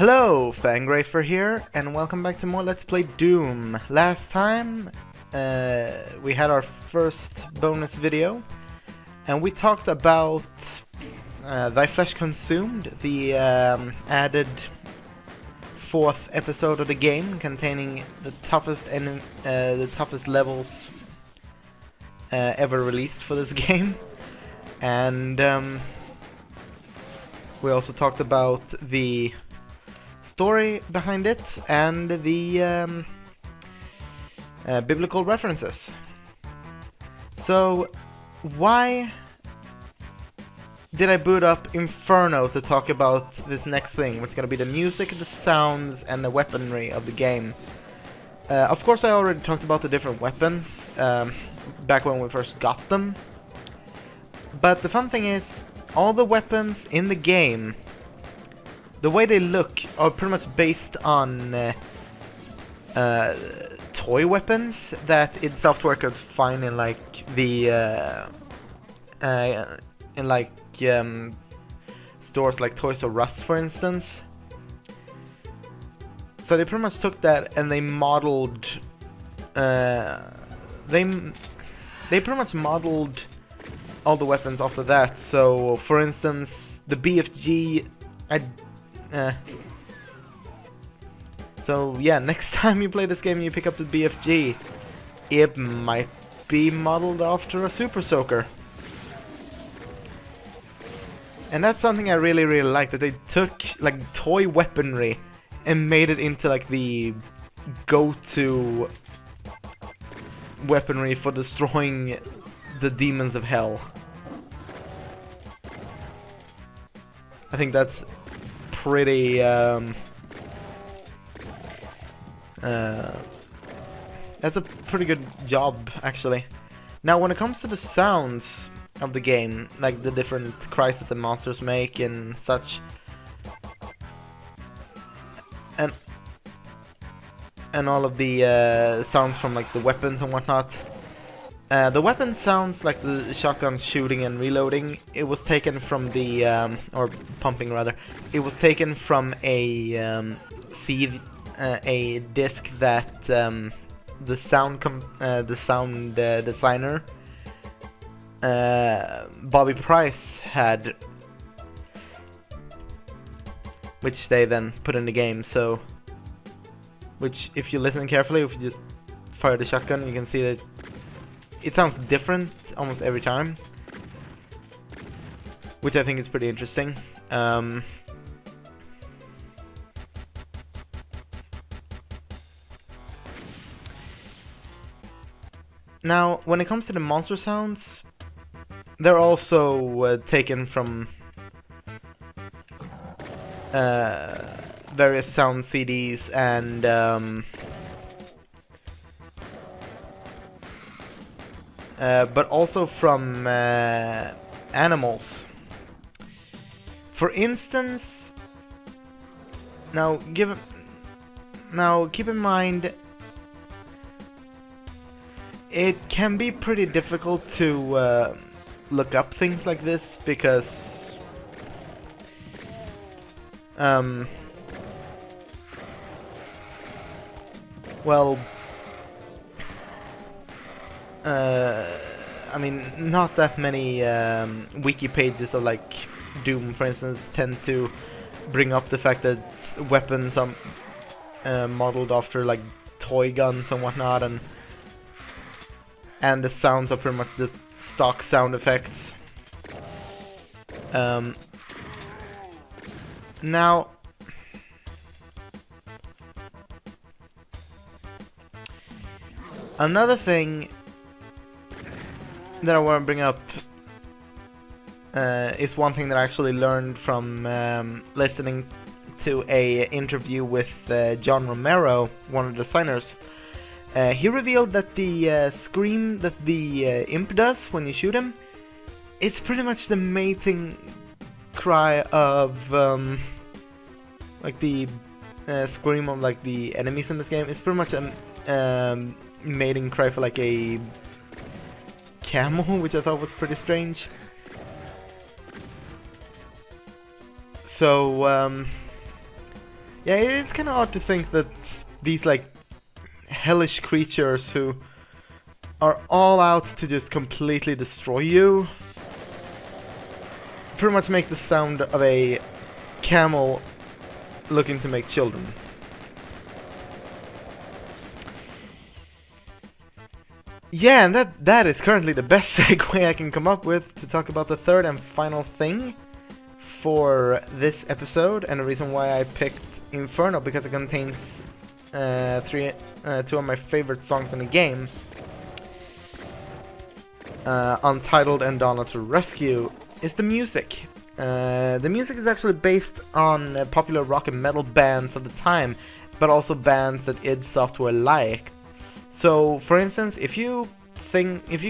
Hello, Fangrafer here, and welcome back to more Let's Play Doom. Last time, we had our first bonus video, and we talked about Thy Flesh Consumed, the added fourth episode of the game, containing the toughest levels ever released for this game, and we also talked about the story behind it and the biblical references. So why did I boot up Inferno to talk about this next thing, which is going to be the music, the sounds, and the weaponry of the game? Of course, I already talked about the different weapons back when we first got them, but the fun thing is, all the weapons in the game, the way they look, are pretty much based on toy weapons that id Software could find in like the stores like Toys R Us, for instance. So they pretty much took that and they modeled they pretty much modeled all the weapons off of that. So for instance, the BFG, so yeah, next time you play this game and you pick up the BFG, it might be modeled after a Super Soaker. And that's something I really like, that they took like toy weaponry and made it into like the go-to weaponry for destroying the demons of hell. I think that's pretty that's a pretty good job, actually. Now, when it comes to the sounds of the game, like the different cries that the monsters make and such, and all of the sounds from like the weapons and whatnot. The weapon sounds like the shotgun shooting and reloading. It was taken from the or pumping rather. It was taken from a a disc that the sound designer Bobby Price had, which they then put in the game. So, which, if you listen carefully, if you just fire the shotgun, you can see that it sounds different almost every time, which I think is pretty interesting. Now, when it comes to the monster sounds, they're also taken from various sound CDs and but also from animals. For instance, now keep in mind, it can be pretty difficult to look up things like this because well, I mean, not that many wiki pages of like Doom, for instance, tend to bring up the fact that weapons are modeled after like toy guns and whatnot, and the sounds are pretty much just stock sound effects. Now, another thing that I want to bring up is one thing that I actually learned from listening to a interview with John Romero, one of the designers. He revealed that the scream that the imp does when you shoot him, it's pretty much the mating cry of like the scream of like the enemies in this game. It's pretty much a mating cry for like a camel, which I thought was pretty strange. So Yeah, it's kind of odd to think that these like hellish creatures who are all out to just completely destroy you pretty much make the sound of a camel looking to make children. Yeah, and that is currently the best segue I can come up with to talk about the third and final thing for this episode, and the reason why I picked Inferno, because it contains two of my favorite songs in the game, Untitled and Donna to Rescue, is the music. The music is actually based on popular rock and metal bands of the time, but also bands that id Software liked. So, for instance, if you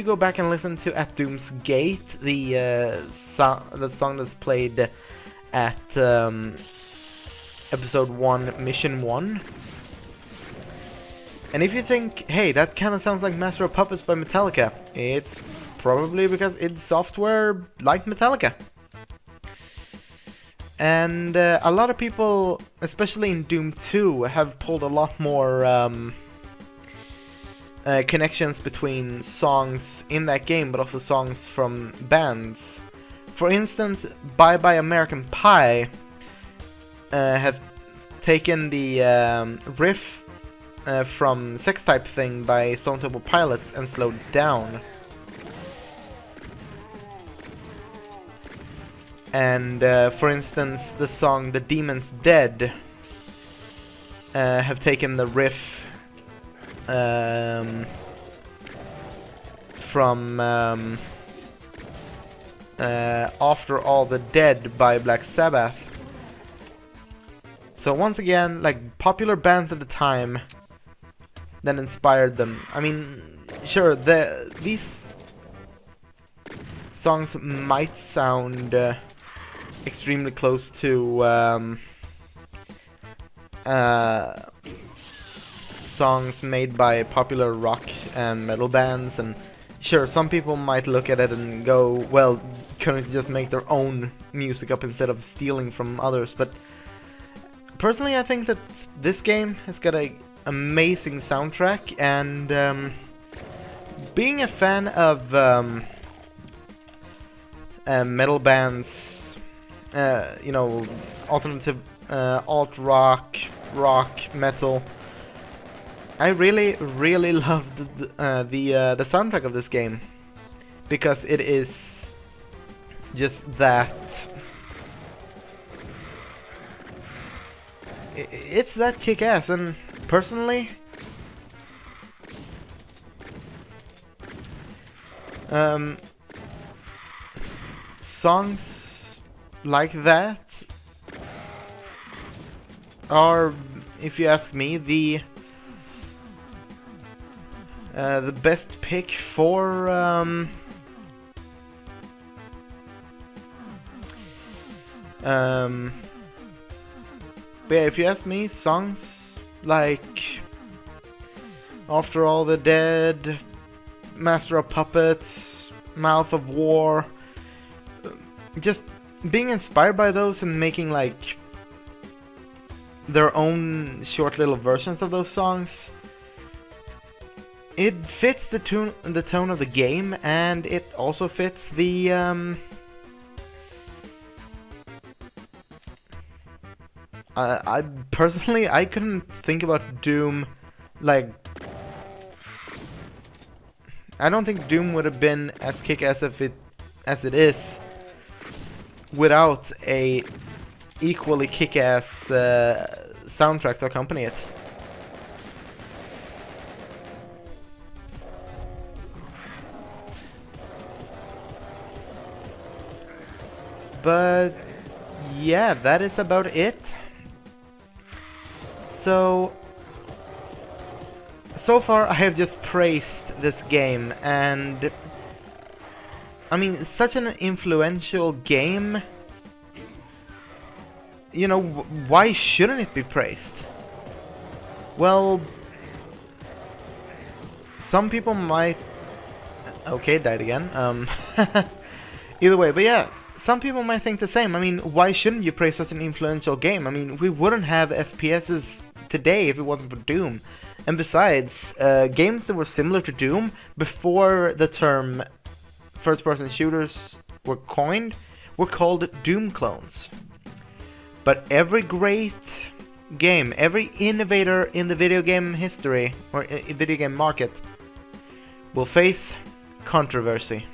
go back and listen to At Doom's Gate, the song that's played at episode 1, Mission 1, and if you think, hey, that kind of sounds like Master of Puppets by Metallica, it's probably because id Software liked Metallica. And a lot of people, especially in Doom 2, have pulled a lot more connections between songs in that game, but also songs from bands. For instance, Bye Bye American Pie has taken the riff from Sex Type Thing by Stone Temple Pilots and slowed down. And for instance, the song The Demon's Dead have taken the riff from After All the Dead by Black Sabbath. So once again, like, popular bands at the time that inspired them. I mean, sure, these songs might sound extremely close to songs made by popular rock and metal bands, and sure, some people might look at it and go, well, couldn't you just make their own music up instead of stealing from others? But personally, I think that this game has got a amazing soundtrack, and being a fan of metal bands, you know, alternative alt rock, metal, I really loved the soundtrack of this game, because it is just that. It's that kick-ass, and personally, songs like that are, if you ask me, the best pick for but yeah, if you ask me, songs like After All the Dead, Master of Puppets, Mouth of War, just being inspired by those and making like their own short little versions of those songs, it fits the tone of the game, and it also fits the I personally, I couldn't think about Doom, like, I don't think Doom would have been as kick-ass as it is without a equally kick-ass soundtrack to accompany it. But yeah, that is about it. So far I have just praised this game, and I mean, it's such an influential game. You know, why shouldn't it be praised? Well, some people might... Okay, died again. Either way, but yeah, some people might think the same. I mean, why shouldn't you praise such an influential game? I mean, we wouldn't have FPSs today if it wasn't for Doom. And besides, games that were similar to Doom before the term first-person shooters were coined were called Doom clones. But every great game, every innovator in the video game history or video game market will face controversy.